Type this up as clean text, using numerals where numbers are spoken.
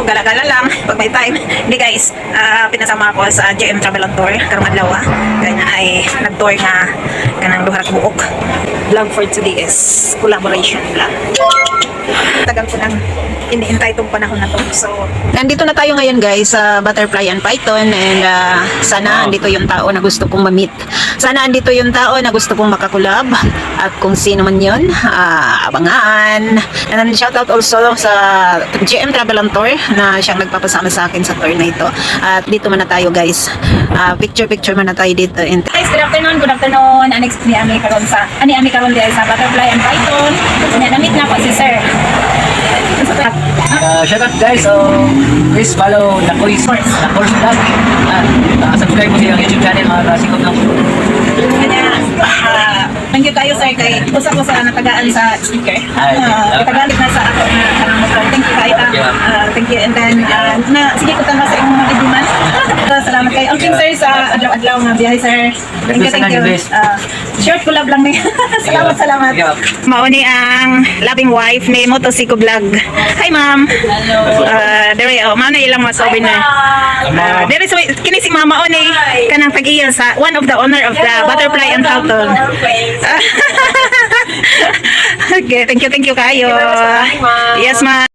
gala-gala lang pag may time. Hindi guys, pinasama ako sa JM Travel and Tour karong adlaw. Kaya ay nag-tour nga kanang duha ka buok. Vlog for today is collaboration vlog. Tagal ko nang iniintay itong panahon na to. So, nandito na tayo ngayon guys sa Butterfly and Python, and sana andito yung tao na gusto kong ma-meet. Sana andito yung tao na gusto kong makakulab, at kung sino man yun, abangan. And shoutout also sa GM Travel and Tour na siyang nagpapasama sa akin sa tour na ito. At dito man na tayo guys. Picture man na tayo dito. Guys, good afternoon, good afternoon. Next ni Ami karon sa sa Butterfly and Python. Na-meet na po si Sir. Shout out guys, please follow the course vlog. Subscribe mo silang YouTube channel, mga kasikop lang. Thank you kayo sir kay usa ko sa natagaan sa speaker. Katagalit na sa ako na kanang motor. Thank you kayo. Thank you, and then sige ko tama sa imong mga idiman. Salamat kayo. Ang sir sa adlaw-adlaw nga biyahe sir. Thank you. Short collab lang ni. Salamat. Mauni ang loving wife ni Motosiko Vlog. Hi ma'am. Dere mao na ilang masabi na. Dere so kini si mama oni kanang tag-iya sa one of the owner of the Butterfly and Python. Okay, thank you kayo. Yes ma'am.